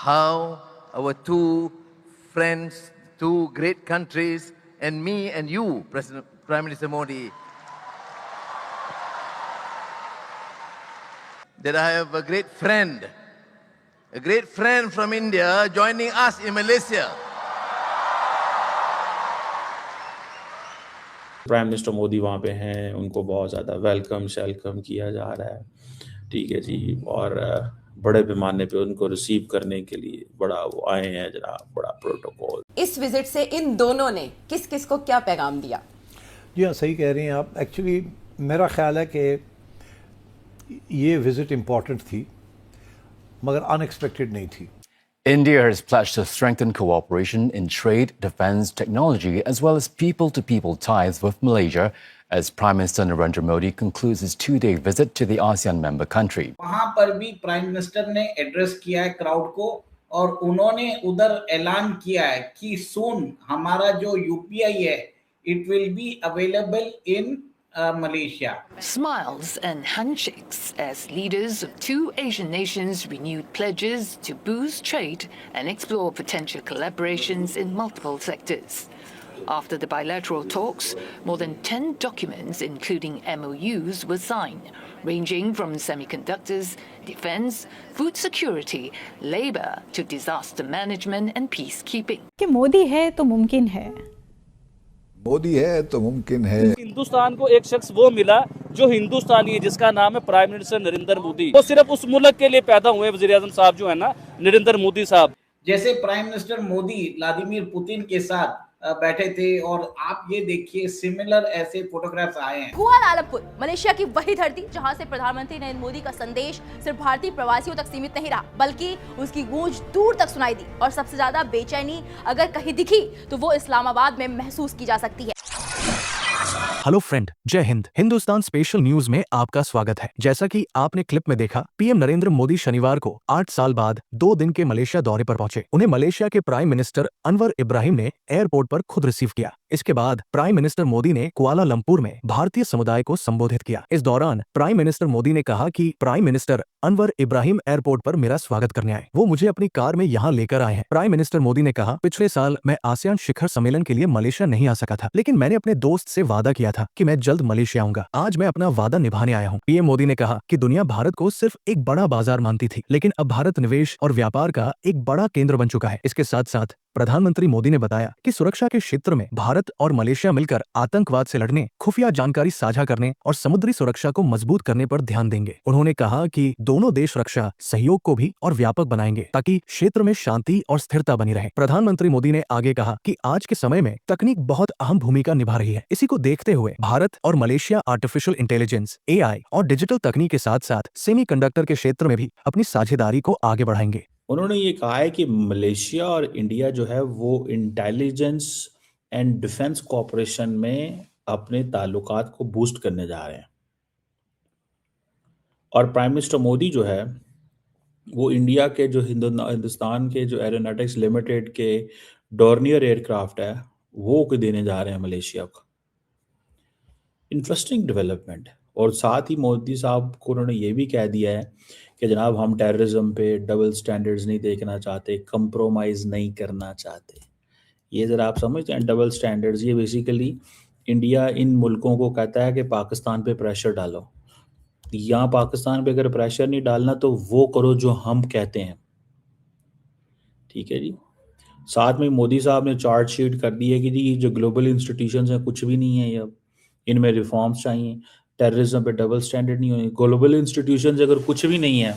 how our two friends, two great countries, and me and you, Prime Minister Modi, that I have a great friend from India joining us in Malaysia. Prime minister Modi वहाँ पे हैं, उनको बहुत ज़्यादा welcome किया जा रहा है, ठीक है जी। और बड़े पैमाने पे उनको रिसीव करने के लिए बड़ा वो आए हैं जनाब, बड़ा प्रोटोकॉल। इस विजिट से इन दोनों ने किस किस को क्या पैगाम दिया? जी हाँ, सही कह रही हैं आप। एक्चुअली मेरा ख्याल है कि ये विजिट इम्पॉर्टेंट थी मगर अनएक्सपेक्टेड नहीं थी। India has pledged to strengthen cooperation in trade, defense, technology, as well as people-to-people ties with Malaysia as Prime Minister Narendra Modi concludes his two-day visit to the ASEAN member country. वहां पर भी prime minister ने address किया है crowd को और उन्होंने उधर ऐलान किया है कि सून हमारा जो यूपीआई है it will be available in Malaysia. Smiles and handshakes as leaders of two Asian nations renewed pledges to boost trade and explore potential collaborations in multiple sectors. After the bilateral talks, more than 10 documents, including MOUs, were signed, ranging from semiconductors, defense, food security, labor to disaster management and peacekeeping. कि मोदी है तो मुमकिन है, मोदी है तो मुमकिन है। हिंदुस्तान को एक शख्स वो मिला जो हिंदुस्तानी है, जिसका नाम है प्राइम मिनिस्टर नरेंद्र मोदी। वो सिर्फ उस मुल्क के लिए पैदा हुए वज़ीर आज़म साहब जो है ना, नरेंद्र मोदी साहब। जैसे prime minister Modi Vladimir Putin के साथ बैठे थे और आप ये देखिए सिमिलर ऐसे फोटोग्राफ्स आए हैं। कुआलालंपुर मलेशिया की वही धरती जहां से प्रधानमंत्री नरेंद्र मोदी का संदेश सिर्फ भारतीय प्रवासियों तक सीमित नहीं रहा, बल्कि उसकी गूंज दूर तक सुनाई दी। और सबसे ज्यादा बेचैनी अगर कहीं दिखी तो वो इस्लामाबाद में महसूस की जा सकती है। हेलो फ्रेंड, जय हिंद। हिंदुस्तान स्पेशल न्यूज में आपका स्वागत है। जैसा कि आपने क्लिप में देखा, पीएम नरेंद्र मोदी शनिवार को 8 साल बाद 2 दिन के मलेशिया दौरे पर पहुंचे। उन्हें मलेशिया के प्राइम मिनिस्टर अनवर इब्राहिम ने एयरपोर्ट पर खुद रिसीव किया। इसके बाद प्राइम मिनिस्टर मोदी ने कुआलालंपुर में भारतीय समुदाय को संबोधित किया। इस दौरान प्राइम मिनिस्टर मोदी ने कहा कि prime minister Anwar Ibrahim airport पर मेरा स्वागत करने आए। वो मुझे अपनी कार में यहाँ लेकर आए हैं। प्राइम मिनिस्टर मोदी ने कहा, पिछले साल मैं आसियान शिखर सम्मेलन के लिए मलेशिया नहीं आ सका था, लेकिन मैंने अपने दोस्त से वादा किया था कि मैं जल्द मलेशिया आऊंगा। आज मैं अपना वादा निभाने आया हूँ। पीएम मोदी ने कहा कि दुनिया भारत को सिर्फ एक बड़ा बाजार मानती थी, लेकिन अब भारत निवेश और व्यापार का एक बड़ा केंद्र बन चुका है। इसके साथ साथ प्रधानमंत्री मोदी ने बताया कि सुरक्षा के क्षेत्र में भारत और मलेशिया मिलकर आतंकवाद से लड़ने, खुफिया जानकारी साझा करने और समुद्री सुरक्षा को मजबूत करने पर ध्यान देंगे। उन्होंने कहा कि दोनों देश रक्षा सहयोग को भी और व्यापक बनाएंगे ताकि क्षेत्र में शांति और स्थिरता बनी रहे। प्रधानमंत्री मोदी ने आगे कहा कि आज के समय में तकनीक बहुत अहम भूमिका निभा रही है। इसी को देखते हुए भारत और मलेशिया आर्टिफिशियल इंटेलिजेंस, AI और डिजिटल तकनीक के साथ साथ सेमीकंडक्टर के क्षेत्र में भी अपनी साझेदारी को आगे बढ़ाएंगे। उन्होंने ये कहा है कि मलेशिया और इंडिया जो है वो इंटेलिजेंस एंड डिफेंस कोऑपरेशन में अपने ताल्लुकात को बूस्ट करने जा रहे हैं। और प्राइम मिनिस्टर मोदी जो है वो इंडिया के जो हिंदुस्तान के जो एरोनॉटिक्स लिमिटेड के डॉर्नियर एयरक्राफ्ट है वो को देने जा रहे हैं मलेशिया को। Interesting development. और साथ ही मोदी साहब को उन्होंने ये भी कह दिया है कि जनाब हम टेररिज्म पे डबल स्टैंडर्ड्स नहीं देखना चाहते, कंप्रोमाइज नहीं करना चाहते। ये ज़रा आप समझते हैं डबल स्टैंडर्ड्स, ये बेसिकली इंडिया इन मुल्कों को कहता है कि पाकिस्तान पे प्रेशर डालो। यहाँ पाकिस्तान पे अगर प्रेशर नहीं डालना तो वो करो जो हम कहते हैं, ठीक है जी। साथ में मोदी साहब ने चार्ट शीट कर दी है कि जी जो ग्लोबल इंस्टीट्यूशंस हैं कुछ भी नहीं है, ये इनमें रिफॉर्म्स चाहिए, टेररिज्म पे डबल स्टैंडर्ड नहीं होनी। ग्लोबल इंस्टीट्यूशंस अगर कुछ भी नहीं है,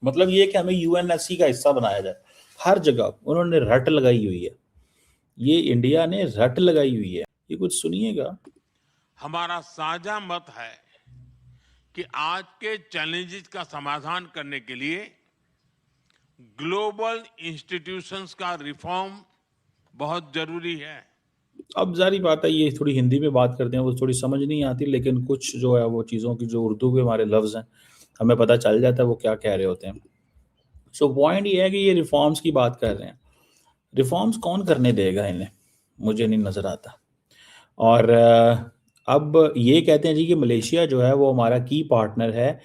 मतलब ये कि हमें यूएनएससी का हिस्सा बनाया जाए। हर जगह उन्होंने रट लगाई हुई है, ये इंडिया ने रट लगाई हुई है। ये कुछ सुनिएगा। हमारा साझा मत है कि आज के चैलेंजेस का समाधान करने के लिए ग्लोबल इंस्टीट्यूशंस का रिफॉर्म बहुत जरूरी है। अब जारी बात है, ये थोड़ी हिंदी में बात करते हैं, वो थोड़ी समझ नहीं आती, लेकिन कुछ जो है वो चीज़ों की जो उर्दू के हमारे लफ्ज़ हैं हमें पता चल जाता है वो क्या कह रहे होते हैं। सो पॉइंट ये है कि ये रिफॉर्म्स की बात कर रहे हैं। रिफॉर्म्स कौन करने देगा इन्हें, मुझे नहीं नज़र आता। और अब ये कहते हैं जी कि मलेशिया जो है वो हमारा की पार्टनर है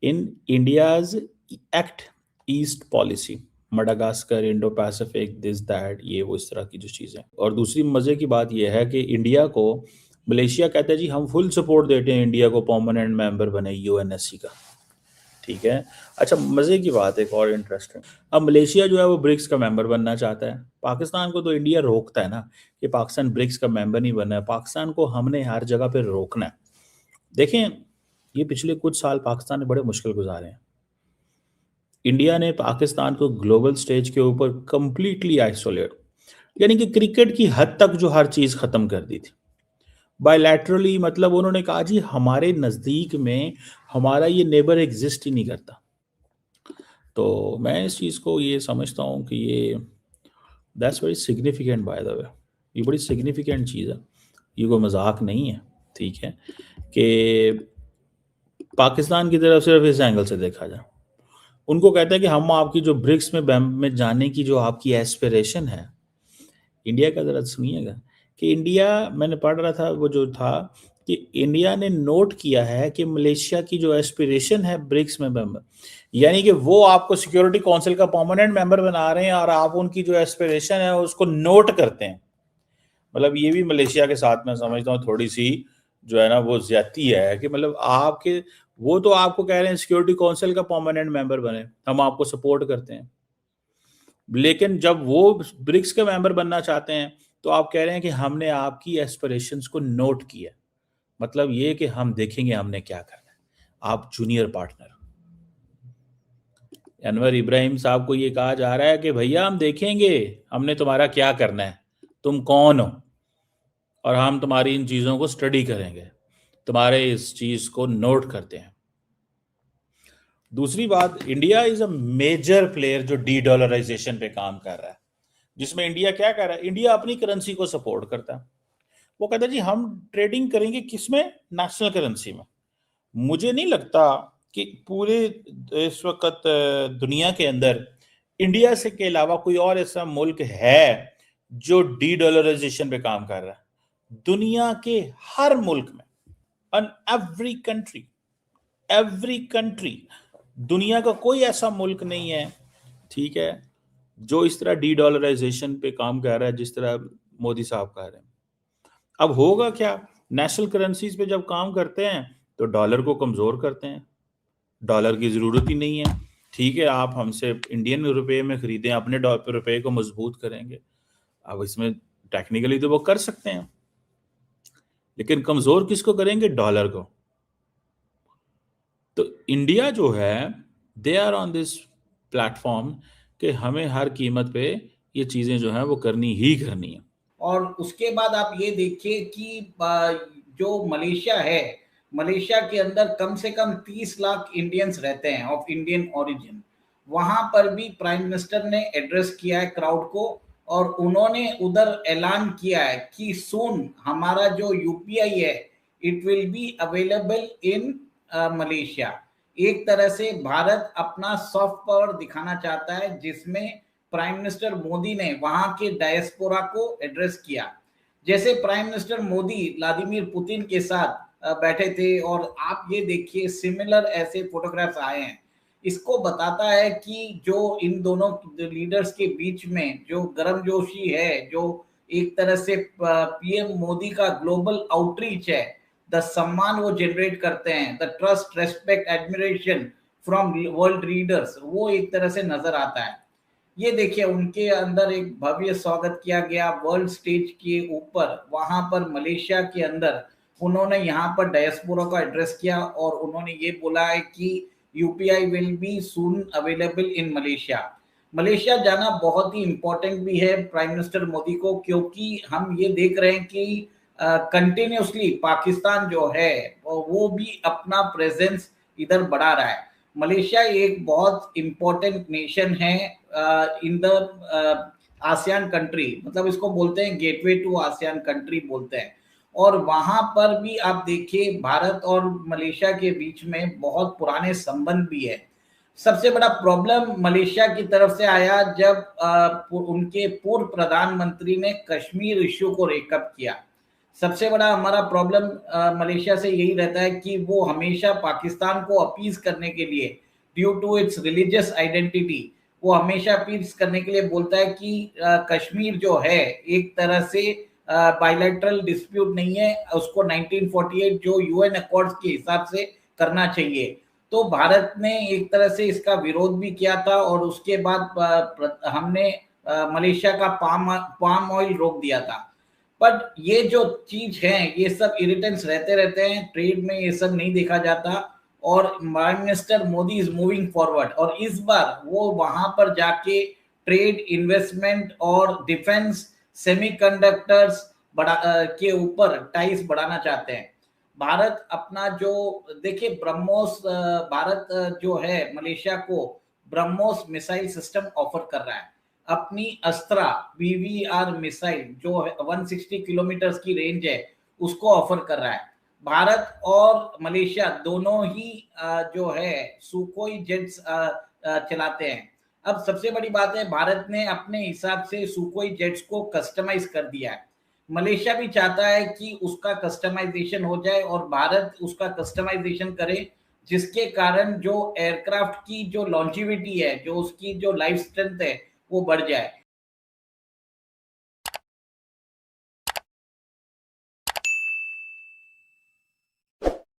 इन India's act east policy. Madagascar, Indo Pacific, this that, ये वो इस तरह की जो चीज़ें। और दूसरी मज़े की बात यह है कि इंडिया को मलेशिया कहता है जी हम फुल सपोर्ट देते हैं इंडिया को परमानेंट मेंबर बने यूएनएससी का, ठीक है। अच्छा, मज़े की बात एक और इंटरेस्टिंग, अब मलेशिया जो है वो ब्रिक्स का मेंबर बनना चाहता है। पाकिस्तान को तो इंडिया रोकता है ना कि पाकिस्तान ब्रिक्स का मेंबर नहीं बनना है, पाकिस्तान को हमने हर जगह पे रोकना है। देखें, ये पिछले कुछ साल पाकिस्तान ने बड़े मुश्किल गुजारे हैं। इंडिया ने पाकिस्तान को ग्लोबल स्टेज के ऊपर कंप्लीटली आइसोलेट, यानी कि क्रिकेट की हद तक जो हर चीज़ ख़त्म कर दी थी बायलैटरली। मतलब उन्होंने कहा जी हमारे नज़दीक में हमारा ये नेबर एग्जिस्ट ही नहीं करता। तो मैं इस चीज़ को ये समझता हूँ कि ये that's very significant by the way, ये बड़ी सिग्निफिकेंट चीज़ है, ये कोई मजाक नहीं है, ठीक है, कि पाकिस्तान की तरफ सिर्फ इस एंगल से देखा जाए। उनको कहता है कि हम आपकी जो ब्रिक्स में जाने की जो आपकी एस्पिरेशन है, इंडिया का ज़रा सुनिएगा कि इंडिया, मैंने पढ़ रहा था वो जो था कि इंडिया ने नोट किया है कि मलेशिया की जो एस्पिरेशन है ब्रिक्स में मेंबर, यानी कि वो आपको सिक्योरिटी काउंसिल का परमानेंट मेंबर बना रहे हैं और आप उनकी जो एस्पिरेशन है उसको नोट करते हैं। मतलब ये भी मलेशिया के साथ मैं समझता हूँ थोड़ी सी जो है ना वो ज्यादती है कि मतलब आपके, वो तो आपको कह रहे हैं सिक्योरिटी काउंसिल का परमानेंट मेंबर बने, हम आपको सपोर्ट करते हैं, लेकिन जब वो ब्रिक्स के मेंबर बनना चाहते हैं तो आप कह रहे हैं कि हमने आपकी एस्पिरेशंस को नोट किया। मतलब ये कि हम देखेंगे हमने क्या करना है, आप जूनियर पार्टनर। अनवर इब्राहिम साहब को ये कहा जा रहा है कि भैया हम देखेंगे हमने तुम्हारा क्या करना है, तुम कौन हो, और हम तुम्हारी इन चीज़ों को स्टडी करेंगे, तुम्हारे इस चीज़ को नोट करते हैं। दूसरी बात, India is a major player जो डी डॉलराइजेशन पे काम कर रहा है, जिसमें इंडिया क्या कर रहा है, इंडिया अपनी करेंसी को सपोर्ट करता है। वो कहता है जी हम ट्रेडिंग करेंगे किसमें, नेशनल करेंसी में। मुझे नहीं लगता कि पूरे इस वक्त दुनिया के अंदर इंडिया से के अलावा कोई और ऐसा मुल्क है जो डी डॉलराइजेशन पे काम कर रहा है। दुनिया के हर मुल्क में, एंड एवरी कंट्री, दुनिया का कोई ऐसा मुल्क नहीं है, ठीक है, जो इस तरह डी डॉलराइजेशन पे काम कर रहा है जिस तरह मोदी साहब कर रहे हैं। अब होगा क्या, नेशनल करेंसीज पे जब काम करते हैं तो डॉलर को कमजोर करते हैं, डॉलर की जरूरत ही नहीं है, ठीक है, आप हमसे इंडियन रुपए में खरीदें, अपने रुपए को मजबूत करेंगे। अब इसमें टेक्निकली तो वो कर सकते हैं, लेकिन कमजोर किसको करेंगे, डॉलर को। तो इंडिया जो है they are on this platform कि हमें हर कीमत पे ये चीजें जो है वो करनी ही करनी है। और उसके बाद आप ये देखिए कि जो मलेशिया है, मलेशिया के अंदर कम से कम 30 लाख इंडियंस रहते हैं ऑफ इंडियन ओरिजिन। वहां पर भी प्राइम मिनिस्टर ने एड्रेस किया है क्राउड को, और उन्होंने उधर ऐलान किया है कि सून हमारा जो यूपीआई है it will be available in Malaysia. एक तरह से भारत अपना सॉफ्ट पावर दिखाना चाहता है, जिसमें प्राइम मिनिस्टर मोदी ने वहां के डायस्पोरा को एड्रेस किया। जैसे prime minister Modi Vladimir Putin के साथ बैठे थे, और आप ये देखिए सिमिलर ऐसे फोटोग्राफ्स आए हैं। इसको बताता है कि जो इन दोनों लीडर्स के बीच में जो गर्मजोशी है, जो एक तरह से पीएम मोदी का ग्लोबल आउटरीच है, द सम्मान वो जनरेट करते हैं, the trust, respect, admiration from world readers, वो एक तरह से नजर आता है। ये देखिए उनके अंदर एक भव्य स्वागत किया गया वर्ल्ड स्टेज के ऊपर, वहां पर मलेशिया के अंदर उन्होंने यहाँ पर डायस्पोरा का एड्रेस किया, और उन्होंने ये बोला है कि UPI will be soon available in Malaysia. Malaysia जाना बहुत ही इंपॉर्टेंट भी है प्राइम मिनिस्टर मोदी को, क्योंकि हम ये देख रहे हैं कि कंटिन्यूसली पाकिस्तान जो है वो भी अपना प्रेजेंस इधर बढ़ा रहा है। मलेशिया एक बहुत इंपॉर्टेंट नेशन है इन द आसियान कंट्री, मतलब इसको बोलते हैं गेटवे टू आसियान कंट्री बोलते हैं। और वहां पर भी आप देखिए भारत और मलेशिया के बीच में बहुत पुराने संबंध भी है। सबसे बड़ा प्रॉब्लम मलेशिया की तरफ से आया जब उनके पूर्व प्रधानमंत्री ने कश्मीर इश्यू को रेकअप किया। सबसे बड़ा हमारा प्रॉब्लम मलेशिया से यही रहता है कि वो हमेशा पाकिस्तान को अपीज करने के लिए due to its religious identity वो हमेशा अपील करने के लिए बोलता है कि कश्मीर जो है एक तरह से बायलैटरल डिस्प्यूट नहीं है, उसको 1948 जो यूएन अकॉर्ड्स के हिसाब से करना चाहिए। तो भारत ने एक तरह से इसका विरोध भी किया था और उसके बाद हमने मलेशिया का पाम ऑयल रोक दिया था। बट ये जो चीज है ये सब इरिटेंट्स रहते हैं, ट्रेड में ये सब नहीं देखा जाता और prime minister Modi is moving forward और इस बार वो वहां पर जाके ट्रेड, इन्वेस्टमेंट और डिफेंस, सेमीकंडक्टर्स के ऊपर टाइस बढ़ाना चाहते हैं। भारत अपना जो देखिए ब्रह्मोस, भारत जो है मलेशिया को ब्रह्मोस मिसाइल सिस्टम ऑफर कर रहा है, अपनी अस्त्रा BVR मिसाइल जो 160 किलोमीटर की रेंज है उसको ऑफर कर रहा है। भारत और मलेशिया दोनों ही जो है सुखोई जेट्स चलाते हैं। अब सबसे बड़ी बात है भारत ने अपने हिसाब से सुखोई जेट्स को कस्टमाइज कर दिया है। मलेशिया भी चाहता है कि उसका कस्टमाइजेशन हो जाए और भारत उसका कस्टमाइजेशन करे, जिसके कारण जो एयरक्राफ्ट की जो लॉन्जिविटी है, जो उसकी जो लाइफ स्ट्रेंथ है वो बढ़ जाए।